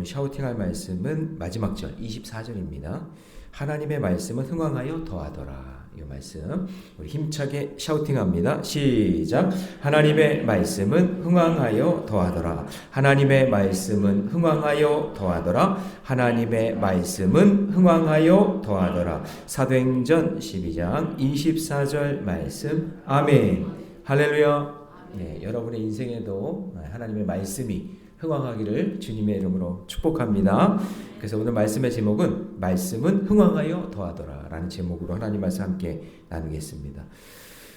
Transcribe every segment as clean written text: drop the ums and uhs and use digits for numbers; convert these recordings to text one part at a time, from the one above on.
오늘 샤우팅할 말씀은 마지막 절 24절입니다. 하나님의 말씀은 흥왕하여 더하더라. 이 말씀 우리 힘차게 샤우팅합니다. 시작. 하나님의 말씀은 흥왕하여 더하더라. 하나님의 말씀은 흥왕하여 더하더라. 하나님의 말씀은 흥왕하여 더하더라. 사도행전 12장 24절 말씀. 아멘. 할렐루야. 네, 여러분의 인생에도 하나님의 말씀이 흥왕하기를 주님의 이름으로 축복합니다. 그래서 오늘 말씀의 제목은 말씀은 흥왕하여 더하더라 라는 제목으로 하나님 말씀 함께 나누겠습니다.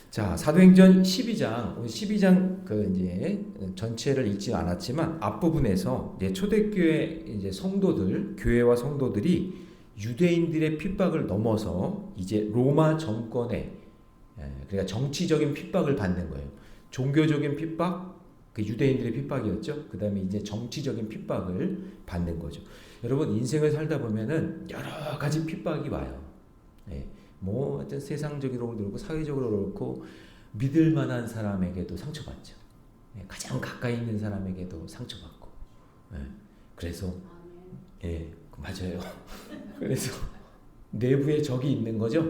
자, 사도행전 12장, 오늘 12장 이제 전체를 읽지 않았지만 앞부분에서 이제 초대교회 이제 성도들, 교회와 성도들이 유대인들의 핍박을 넘어서 이제 로마 정권의 그러니까 정치적인 핍박을 받는 거예요. 종교적인 핍박, 그 유대인들의 핍박이었죠. 그 다음에 이제 정치적인 핍박을 받는 거죠. 여러분 인생을 살다 보면은 여러 가지 핍박이 와요. 뭐 어떤 세상적으로 그렇고 사회적으로 그렇고 믿을 만한 사람에게도 상처받죠. 가장 가까이 있는 사람에게도 상처받고. 그래서 맞아요. 그래서 내부에 적이 있는 거죠.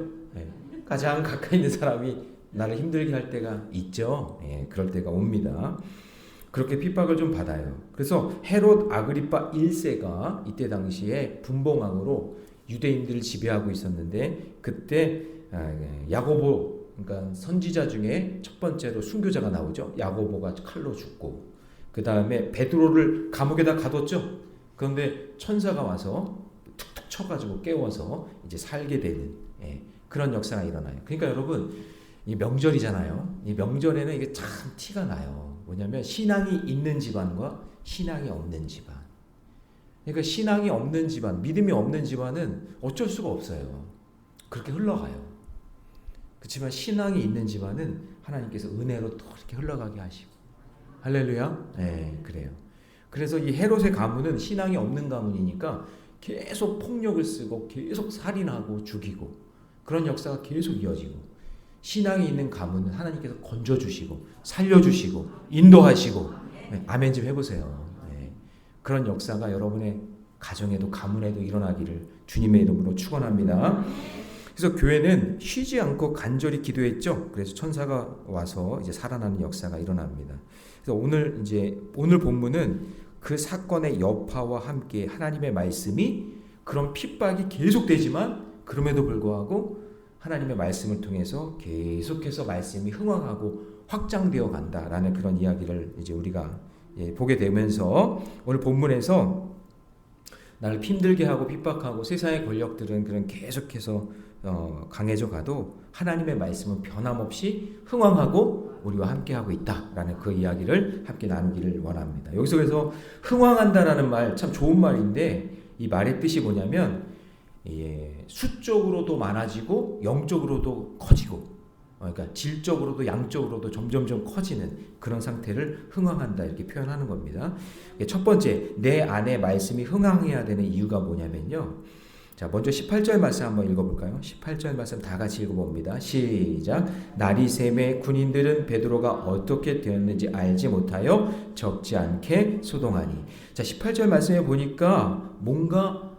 가장 가까이 있는 사람이 나를 힘들게 할 때가 있죠. 그럴 때가 옵니다. 그렇게 핍박을 좀 받아요. 그래서 헤롯 아그리파 1세가 이때 당시에 분봉왕으로 유대인들을 지배하고 있었는데 그때 야고보, 그러니까 선지자 중에 첫 번째로 순교자가 나오죠. 야고보가 칼로 죽고 그 다음에 베드로를 감옥에다 가뒀죠. 그런데 천사가 와서 툭툭 쳐가지고 깨워서 이제 살게 되는 그런 역사가 일어나요. 그러니까 여러분 이 명절이잖아요. 이 명절에는 이게 참 티가 나요. 뭐냐면 신앙이 있는 집안과 신앙이 없는 집안. 그러니까 신앙이 없는 집안, 믿음이 없는 집안은 어쩔 수가 없어요. 그렇게 흘러가요. 그렇지만 신앙이 있는 집안은 하나님께서 은혜로 또 이렇게 흘러가게 하시고. 할렐루야. 그래요. 그래서 이 헤롯의 가문은 신앙이 없는 가문이니까 계속 폭력을 쓰고 계속 살인하고 죽이고 그런 역사가 계속 이어지고. 신앙이 있는 가문은 하나님께서 건져주시고 살려주시고 인도하시고 아멘 좀 해보세요. 그런 역사가 여러분의 가정에도 가문에도 일어나기를 주님의 이름으로 축원합니다. 그래서 교회는 쉬지 않고 간절히 기도했죠. 그래서 천사가 와서 이제 살아나는 역사가 일어납니다. 그래서 오늘 본문은 그 사건의 여파와 함께 하나님의 말씀이 그런 핍박이 계속되지만 그럼에도 불구하고 하나님의 말씀을 통해서 계속해서 말씀이 흥왕하고 확장되어 간다라는 그런 이야기를 이제 우리가 보게 되면서 오늘 본문에서 나를 힘들게 하고 핍박하고 세상의 권력들은 그런 계속해서 강해져 가도 하나님의 말씀은 변함없이 흥왕하고 우리와 함께하고 있다라는 그 이야기를 함께 나누기를 원합니다. 여기서 그래서 흥왕한다라는 말 참 좋은 말인데 이 말의 뜻이 뭐냐면 수적으로도 많아지고 영적으로도 커지고 그러니까 질적으로도 양적으로도 점점점 커지는 그런 상태를 흥왕한다 이렇게 표현하는 겁니다. 첫 번째 내 안에 말씀이 흥왕해야 되는 이유가 뭐냐면요. 자, 먼저 18절 말씀 한번 읽어볼까요? 18절 말씀 다 같이 읽어봅니다. 시작. 날이 새매 군인들은 베드로가 어떻게 되었는지 알지 못하여 적지 않게 소동하니. 자, 18절 말씀에 보니까 뭔가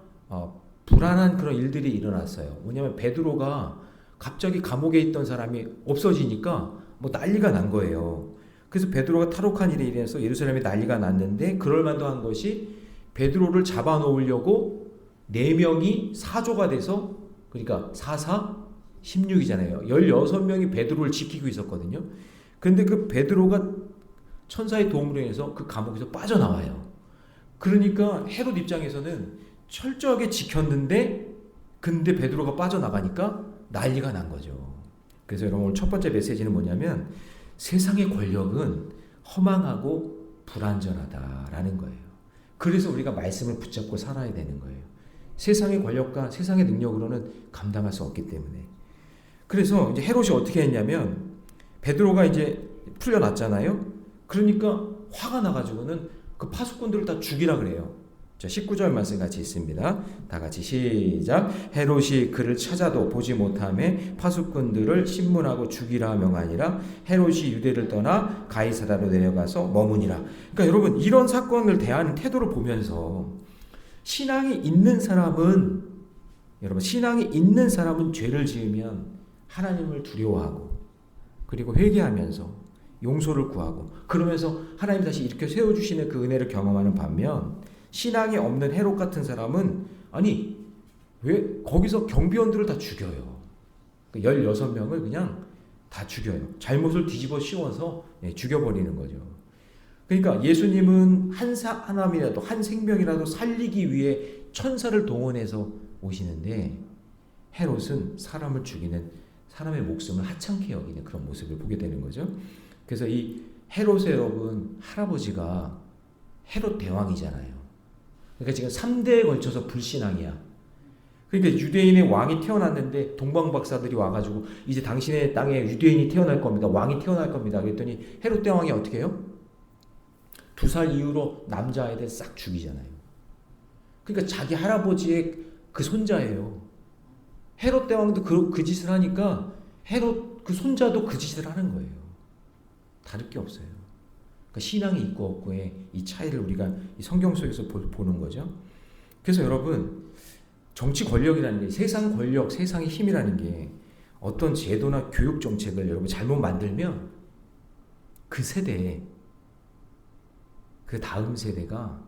불안한 그런 일들이 일어났어요. 뭐냐면 베드로가 갑자기 감옥에 있던 사람이 없어지니까 뭐 난리가 난 거예요. 그래서 베드로가 탈옥한 일에 인해서 예루살렘에 난리가 났는데 그럴 만도 한 것이 베드로를 잡아놓으려고 4명이 사조가 돼서 그러니까 4사 16이잖아요. 16명이 베드로를 지키고 있었거든요. 그런데 그 베드로가 천사의 도움으로 인해서 그 감옥에서 빠져나와요. 그러니까 헤롯 입장에서는 철저하게 지켰는데 근데 베드로가 빠져나가니까 난리가 난 거죠. 그래서 여러분 오늘 첫 번째 메시지는 뭐냐면 세상의 권력은 허망하고 불완전하다라는 거예요. 그래서 우리가 말씀을 붙잡고 살아야 되는 거예요. 세상의 권력과 세상의 능력으로는 감당할 수 없기 때문에. 그래서 이제 헤롯이 어떻게 했냐면 베드로가 이제 풀려났잖아요. 그러니까 화가 나가지고는 그 파수꾼들을 다 죽이라 그래요. 자, 19절 말씀 같이 있습니다. 다 같이 시작. 헤롯이 그를 찾아도 보지 못하매 파수꾼들을 신문하고 죽이라 명하니라. 헤롯이 유대를 떠나 가이사라로 내려가서 머무니라. 그러니까 여러분 이런 사건을 대하는 태도를 보면서 신앙이 있는 사람은, 여러분, 신앙이 있는 사람은 죄를 지으면 하나님을 두려워하고, 그리고 회개하면서 용서를 구하고, 그러면서 하나님 다시 이렇게 세워주시는 그 은혜를 경험하는 반면, 신앙이 없는 헤롯 같은 사람은, 아니 왜 거기서 경비원들을 다 죽여요. 16명을 그냥 다 죽여요. 잘못을 뒤집어 씌워서 죽여버리는 거죠. 그러니까 예수님은 한 사람이라도, 한 생명이라도 살리기 위해 천사를 동원해서 오시는데, 헤롯은 사람을 죽이는, 사람의 목숨을 하찮게 여기는 그런 모습을 보게 되는 거죠. 그래서 이 헤롯의, 여러분, 할아버지가 헤롯 대왕이잖아요. 그러니까 지금 3대에 걸쳐서 불신앙이야. 그러니까 유대인의 왕이 태어났는데 동방박사들이 와가지고 이제 당신의 땅에 유대인이 태어날 겁니다. 왕이 태어날 겁니다. 그랬더니 헤롯 대왕이 어떻게 해요? 2살 이후로 남자아이들 싹 죽이잖아요. 그러니까 자기 할아버지의 그 손자예요. 헤롯 대왕도 그 짓을 하니까 헤롯 그 손자도 그 짓을 하는 거예요. 다를 게 없어요. 그러니까 신앙이 있고 없고의 이 차이를 우리가 이 성경 속에서 보는 거죠. 그래서 여러분, 정치 권력이라는 게, 세상 권력, 세상의 힘이라는 게 어떤 제도나 교육 정책을 여러분 잘못 만들면 그 세대에, 그 다음 세대가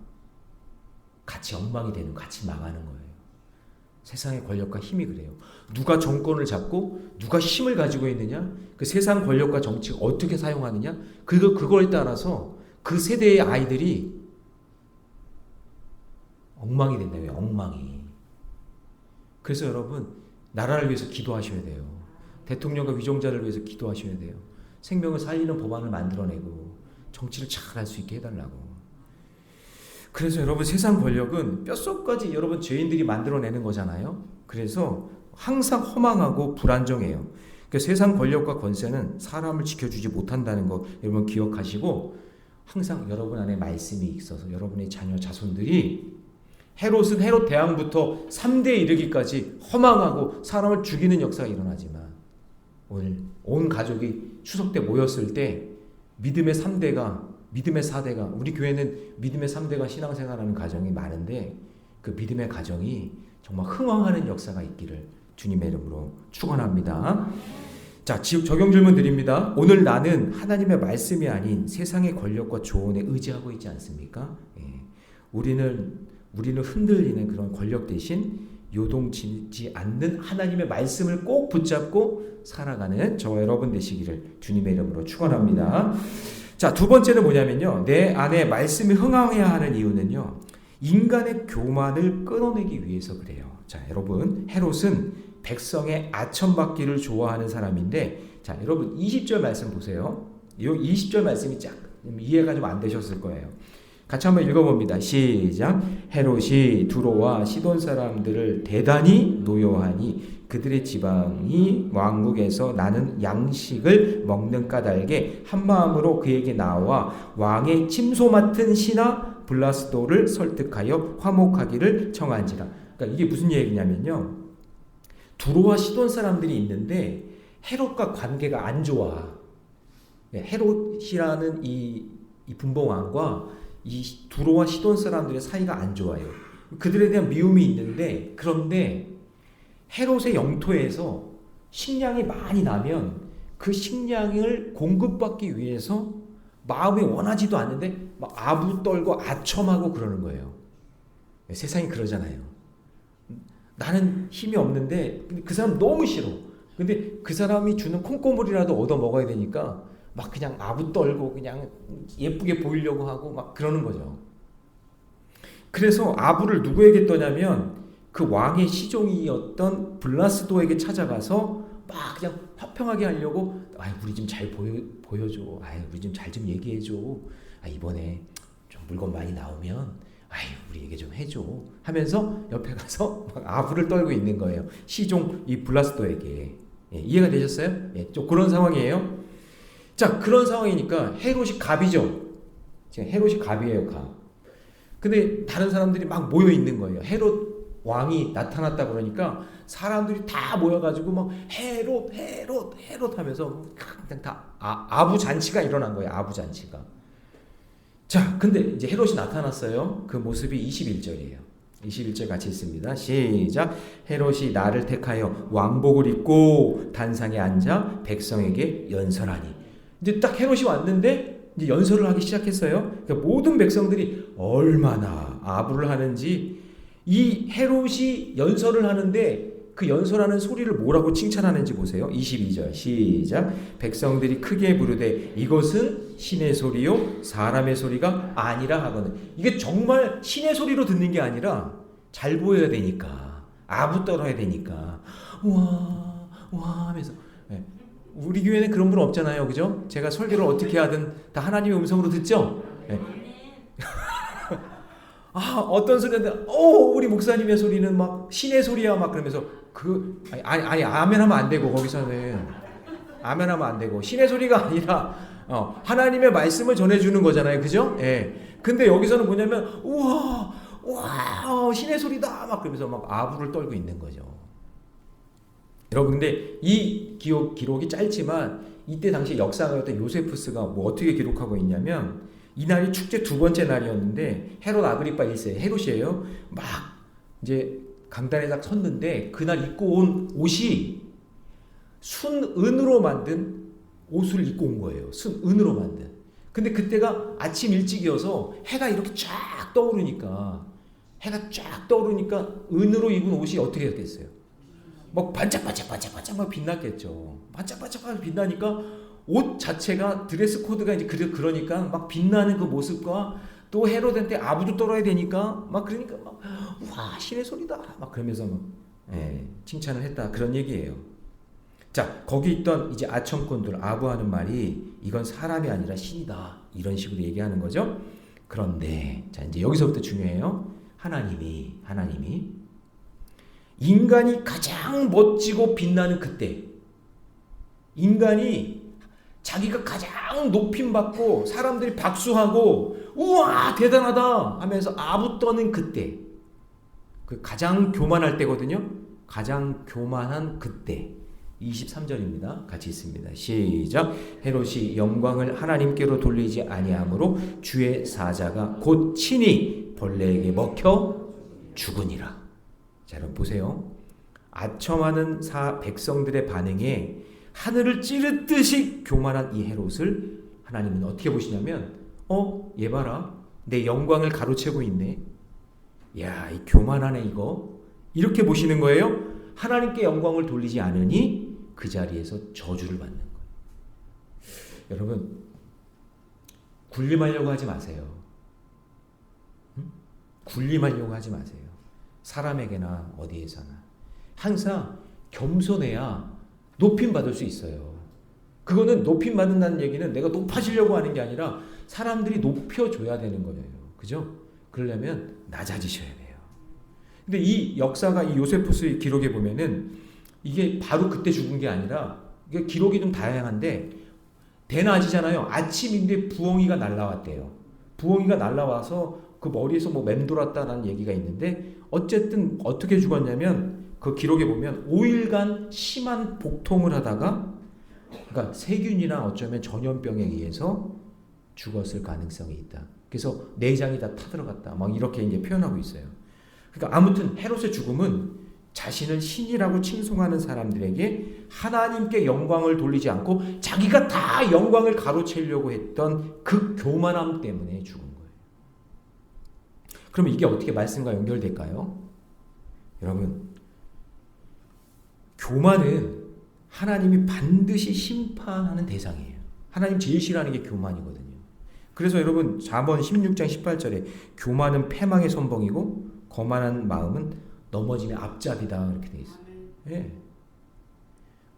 같이 엉망이 되는, 같이 망하는 거예요. 세상의 권력과 힘이 그래요. 누가 정권을 잡고 누가 힘을 가지고 있느냐, 그 세상 권력과 정치가 어떻게 사용하느냐, 그거에 따라서 그 세대의 아이들이 엉망이 된다고요. 엉망이. 그래서 여러분, 나라를 위해서 기도하셔야 돼요. 대통령과 위정자를 위해서 기도하셔야 돼요. 생명을 살리는 법안을 만들어내고 정치를 잘 할 수 있게 해달라고. 그래서 여러분, 세상 권력은 뼛속까지 여러분 죄인들이 만들어내는 거잖아요. 그래서 항상 허망하고 불안정해요. 그러니까 세상 권력과 권세는 사람을 지켜주지 못한다는 거 여러분 기억하시고, 항상 여러분 안에 말씀이 있어서 여러분의 자녀 자손들이, 헤롯은 헤롯 대왕부터 3대에 이르기까지 허망하고 사람을 죽이는 역사가 일어나지만, 오늘 온 가족이 추석 때 모였을 때 믿음의 3대가, 믿음의 4대가, 우리 교회는 믿음의 3대가 신앙생활하는 가정이 많은데, 그 믿음의 가정이 정말 흥왕하는 역사가 있기를 주님의 이름으로 축원합니다. 자, 적용 질문 드립니다. 오늘 나는 하나님의 말씀이 아닌 세상의 권력과 조언에 의지하고 있지 않습니까? 우리는 흔들리는 그런 권력 대신 요동치지 않는 하나님의 말씀을 꼭 붙잡고 살아가는 저와 여러분 되시기를 주님의 이름으로 축원합니다. 자, 두 번째는 뭐냐면요, 내 안에 말씀이 흥황해야 하는 이유는요, 인간의 교만을 끊어내기 위해서 그래요. 자, 여러분, 헤롯은 백성의 아첨받기를 좋아하는 사람인데, 자, 여러분 20절 말씀 보세요. 이 20절 말씀이 이해가 좀 안 되셨을 거예요. 같이 한번 읽어봅니다. 시작. 헤롯이 두로와 시돈 사람들을 대단히 노여하니 그들의 지방이 왕국에서 나는 양식을 먹는 까닭에 한마음으로 그에게 나와 왕의 침소 맡은 신하 블라스도를 설득하여 화목하기를 청한지라. 그러니까 이게 무슨 얘기냐면요, 두로와 시돈 사람들이 있는데 헤롯과 관계가 안 좋아. 헤롯이라는 이 분봉왕과 이 두로와 시돈 사람들의 사이가 안 좋아요. 그들에 대한 미움이 있는데, 그런데 헤롯의 영토에서 식량이 많이 나면 그 식량을 공급받기 위해서 마음이 원하지도 않는데 막 아부 떨고 아첨하고 그러는 거예요. 세상이 그러잖아요. 나는 힘이 없는데 그 사람 너무 싫어. 근데 그 사람이 주는 콩고물이라도 얻어 먹어야 되니까 막 그냥 아부 떨고 그냥 예쁘게 보이려고 하고 막 그러는 거죠. 그래서 아부를 누구에게 떠냐면 그 왕의 시종이었던 블라스도에게 찾아가서 막 그냥 화평하게 하려고, 우리 좀 잘 보여줘. 우리 좀 잘 좀 얘기해줘. 이번에 좀 물건 많이 나오면 우리 얘기 좀 해줘 하면서 옆에 가서 막 아부를 떨고 있는 거예요. 시종 이 블라스도에게. 이해가 되셨어요? 좀 그런 상황이에요. 자, 그런 상황이니까 헤롯이 갑이죠. 지금 헤롯이 갑이에요, 갑. 근데 다른 사람들이 막 모여 있는 거예요. 헤롯 왕이 나타났다 그러니까 사람들이 다 모여가지고 막 헤롯 하면서 그냥 다 아부 잔치가 일어난 거예요. 아부 잔치가. 자, 근데 이제 헤롯이 나타났어요. 그 모습이 21절이에요. 21절 같이 읽습니다. 시작. 헤롯이 나를 택하여 왕복을 입고 단상에 앉아 백성에게 연설하니. 이제 딱 헤롯이 왔는데 이제 연설을 하기 시작했어요. 그러니까 모든 백성들이 얼마나 아부를 하는지, 이 헤롯이 연설을 하는데 그 연설하는 소리를 뭐라고 칭찬하는지 보세요. 22절 시작. 백성들이 크게 부르되 이것은 신의 소리요 사람의 소리가 아니라 하거든. 이게 정말 신의 소리로 듣는 게 아니라 잘 보여야 되니까, 아부 떨어야 되니까 와 하면서. 네. 우리 교회는 그런 분 없잖아요, 그죠? 제가 설교를 어떻게 하든 다 하나님의 음성으로 듣죠. 네. 어떤 소리인데, 우리 목사님의 소리는 막 신의 소리야 막 그러면서 아니 아멘 하면 안 되고, 거기서는 아멘 하면 안 되고, 신의 소리가 아니라 하나님의 말씀을 전해주는 거잖아요, 그죠? 예. 근데 여기서는 뭐냐면 우와 신의 소리다 막 그러면서 막 아부를 떨고 있는 거죠. 여러분, 근데 이 기록이 짧지만 이때 당시 역사가였던 요세푸스가 뭐 어떻게 기록하고 있냐면, 이날이 축제 두 번째 날이었는데 헤롯 아그리파 1세 헤롯이에요. 막 이제 강단에 딱 섰는데 그날 입고 온 옷이 순은으로 만든 옷을 입고 온 거예요. 순은으로 만든. 근데 그때가 아침 일찍이어서 해가 이렇게 쫙 떠오르니까 은으로 입은 옷이 어떻게 됐겠어요? 막 반짝반짝 막 빛났겠죠. 반짝반짝 빛나니까 옷 자체가, 드레스 코드가 이제 그러니까 막 빛나는 그 모습과 또 헤롯한테 아부도 떨어야 되니까 막 그러니까 막 와 신의 소리다 막 그러면서 막 칭찬을 했다, 그런 얘기예요. 자, 거기 있던 이제 아첨꾼들 아부하는 말이 이건 사람이 아니라 신이다, 이런 식으로 얘기하는 거죠. 그런데 자, 이제 여기서부터 중요해요. 하나님이 인간이 가장 멋지고 빛나는 그때, 인간이 자기가 가장 높임받고 사람들이 박수하고 우와 대단하다 하면서 아부 떠는 그때, 그 가장 교만할 때거든요. 가장 교만한 그때. 23절입니다. 같이 있습니다. 시작. 헤롯이 영광을 하나님께로 돌리지 아니하므로 주의 사자가 곧 친히 벌레에게 먹혀 죽으니라. 자, 여러분 보세요. 아첨하는 백성들의 반응에 하늘을 찌르듯이 교만한 이 헤롯을 하나님은 어떻게 보시냐면, 얘 봐라, 내 영광을 가로채고 있네, 야, 이 교만하네 이거, 이렇게 보시는 거예요. 하나님께 영광을 돌리지 않으니 그 자리에서 저주를 받는 거예요. 여러분, 군림하려고 하지 마세요. 군림하려고 하지 마세요. 사람에게나 어디에서나 항상 겸손해야 높임 받을 수 있어요. 그거는 높임 받는다는 얘기는 내가 높아지려고 하는 게 아니라 사람들이 높여줘야 되는 거예요. 그죠? 그러려면 낮아지셔야 돼요. 근데 이 역사가, 이 요세푸스의 기록에 보면은 이게 바로 그때 죽은 게 아니라, 이게 기록이 좀 다양한데, 대낮이잖아요. 아침인데 부엉이가 날라왔대요. 부엉이가 날라와서 그 머리에서 뭐 맴돌았다는 얘기가 있는데, 어쨌든 어떻게 죽었냐면 그 기록에 보면 5일간 심한 복통을 하다가, 그러니까 세균이나 어쩌면 전염병에 의해서 죽었을 가능성이 있다. 그래서 내장이 다 타들어갔다, 막 이렇게 이제 표현하고 있어요. 그러니까 아무튼 헤롯의 죽음은 자신을 신이라고 칭송하는 사람들에게 하나님께 영광을 돌리지 않고 자기가 다 영광을 가로채려고 했던 그 교만함 때문에 죽은 거예요. 그러면 이게 어떻게 말씀과 연결될까요? 여러분, 교만은 하나님이 반드시 심판하는 대상이에요. 하나님 제일 싫어하는 게 교만이거든요. 그래서 여러분, 4번 16장 18절에 교만은 패망의 선봉이고 거만한 마음은 넘어짐의 앞잡이다, 이렇게 되어 있어요. 예.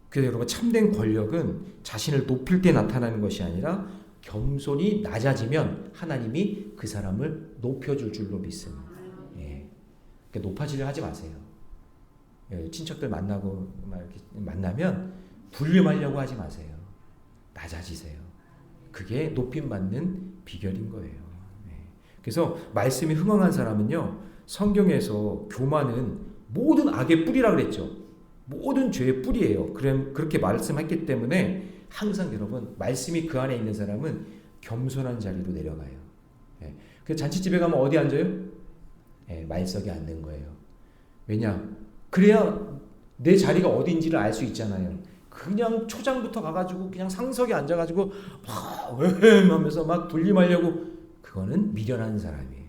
그래서 여러분, 참된 권력은 자신을 높일 때 나타나는 것이 아니라 겸손히 낮아지면 하나님이 그 사람을 높여줄 줄로 믿습니다. 예. 그러니까 높아지려 하지 마세요. 예. 친척들 만나면 불림하려고 하지 마세요. 낮아지세요. 그게 높임 받는 비결인 거예요. 예. 그래서 말씀이 흥황한 사람은요, 성경에서 교만은 모든 악의 뿌리라 그랬죠. 모든 죄의 뿌리예요. 그렇게 말씀했기 때문에 항상 여러분, 말씀이 그 안에 있는 사람은 겸손한 자리로 내려가요. 예. 그래서 잔치집에 가면 어디 앉아요? 말석에 앉는 거예요. 왜냐? 그래야 내 자리가 어딘지를 알 수 있잖아요. 그냥 초장부터 가가지고 그냥 상석에 앉아가지고 막 하면서 막 돌림하려고, 그거는 미련한 사람이에요.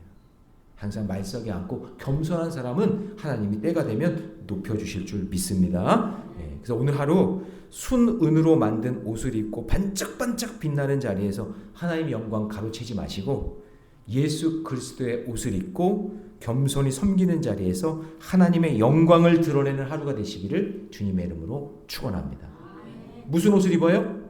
항상 말석에 앉고 겸손한 사람은 하나님이 때가 되면 높여주실 줄 믿습니다. 그래서 오늘 하루 순은으로 만든 옷을 입고 반짝반짝 빛나는 자리에서 하나님의 영광 가로채지 마시고 예수 그리스도의 옷을 입고 겸손히 섬기는 자리에서 하나님의 영광을 드러내는 하루가 되시기를 주님의 이름으로 축원합니다. 무슨 옷을 입어요?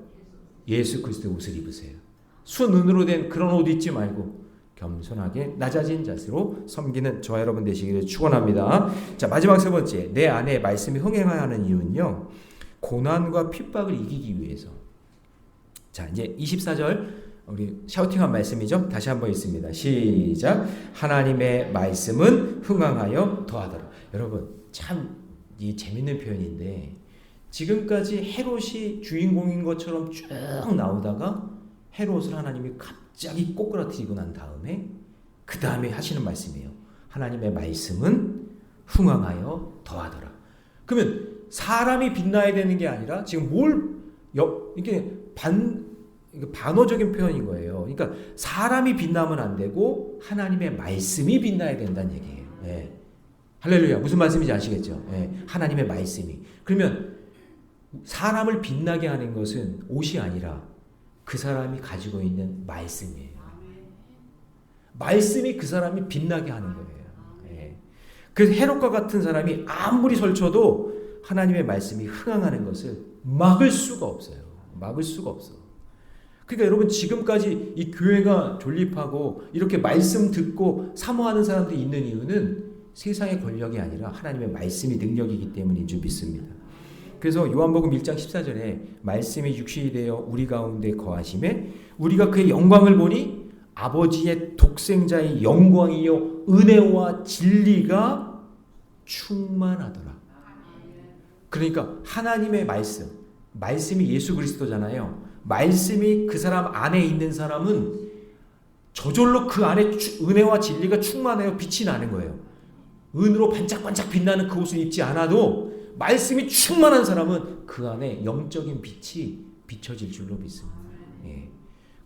예수 그리스도의 옷을 입으세요. 순은으로 된 그런 옷 입지 말고 겸손하게 낮아진 자세로 섬기는 저와 여러분 되시기를 축원합니다. 자, 마지막 세 번째, 내 안에 말씀이 흥행해야 하는 이유는요, 고난과 핍박을 이기기 위해서. 자, 이제 24절 우리 샤우팅한 말씀이죠. 다시 한번 읽습니다. 시작. 하나님의 말씀은 흥황하여 더하더라. 여러분, 참 이 재밌는 표현인데, 지금까지 헤롯이 주인공인 것처럼 쭉 나오다가 헤롯을 하나님이 갑자기 꼬꾸라뜨리고 난 다음에 그 다음에 하시는 말씀이에요. 하나님의 말씀은 흥황하여 더하더라. 그러면 사람이 빛나야 되는 게 아니라 지금 이게 반어적인 표현인 거예요. 그러니까 사람이 빛나면 안 되고 하나님의 말씀이 빛나야 된다는 얘기예요. 할렐루야. 무슨 말씀인지 아시겠죠? 하나님의 말씀이. 그러면 사람을 빛나게 하는 것은 옷이 아니라 그 사람이 가지고 있는 말씀이에요. 말씀이 그 사람이 빛나게 하는 거예요. 그래서 헤롯과 같은 사람이 아무리 설쳐도 하나님의 말씀이 흥황하는 것을 막을 수가 없어요. 막을 수가 없어. 그러니까 여러분, 지금까지 이 교회가 존립하고 이렇게 말씀 듣고 사모하는 사람들이 있는 이유는 세상의 권력이 아니라 하나님의 말씀이 능력이기 때문인 줄 믿습니다. 그래서 요한복음 1장 14절에 말씀이 육신이 되어 우리 가운데 거하심에 우리가 그의 영광을 보니 아버지의 독생자의 영광이요 은혜와 진리가 충만하더라. 그러니까 하나님의 말씀이 예수 그리스도잖아요. 말씀이 그 사람 안에 있는 사람은 저절로 그 안에 은혜와 진리가 충만하여 빛이 나는 거예요. 은으로 반짝반짝 빛나는 그 옷을 입지 않아도 말씀이 충만한 사람은 그 안에 영적인 빛이 비춰질 줄로 믿습니다.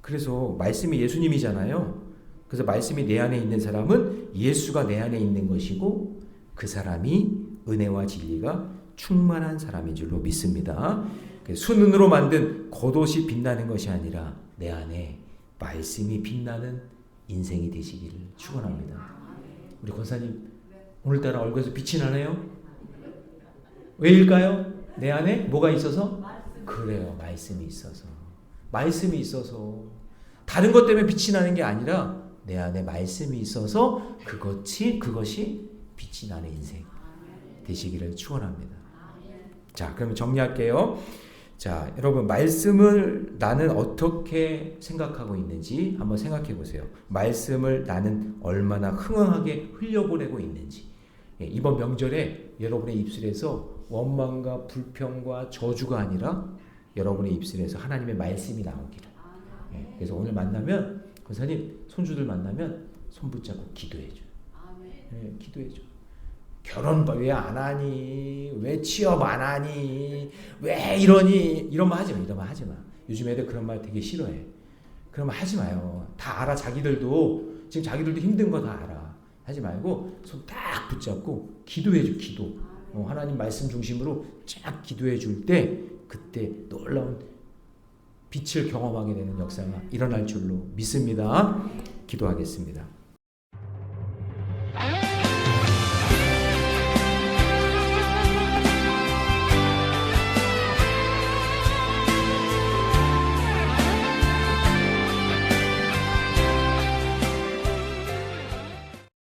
그래서 말씀이 예수님이잖아요. 그래서 말씀이 내 안에 있는 사람은 예수가 내 안에 있는 것이고 그 사람이 은혜와 진리가 충만한 사람인 줄로 믿습니다. 순은으로 만든 겉옷이 빛나는 것이 아니라 내 안에 말씀이 빛나는 인생이 되시기를 축원합니다. 우리 권사님 오늘따라 얼굴에서 빛이 나네요. 왜일까요? 내 안에 뭐가 있어서? 그래요. 말씀이 있어서. 말씀이 있어서. 다른 것 때문에 빛이 나는 게 아니라 내 안에 말씀이 있어서 그것이 빛이 나는 인생 되시기를 축원합니다. 자, 그럼 정리할게요. 자, 여러분, 말씀을 나는 어떻게 생각하고 있는지 한번 생각해 보세요. 말씀을 나는 얼마나 흥황하게 흘려보내고 있는지. 이번 명절에 여러분의 입술에서 원망과 불평과 저주가 아니라 여러분의 입술에서 하나님의 말씀이 나오기를. 그래서 오늘 만나면 권사님 손주들 만나면 손 붙잡고 기도해줘. 기도해줘. 결혼 왜 안 하니? 왜 취업 안 하니? 왜 이러니? 이런 말 하지 마. 이런 말 하지 마. 요즘 애들 그런 말 되게 싫어해. 그런 말 하지 마요. 다 알아. 자기들도 지금 자기들도 힘든 거 다 알아. 하지 말고 손 딱 붙잡고 기도해줘. 기도. 하나님 말씀 중심으로 쫙 기도해 줄 때 그때 놀라운 빛을 경험하게 되는 역사가 일어날 줄로 믿습니다. 기도하겠습니다.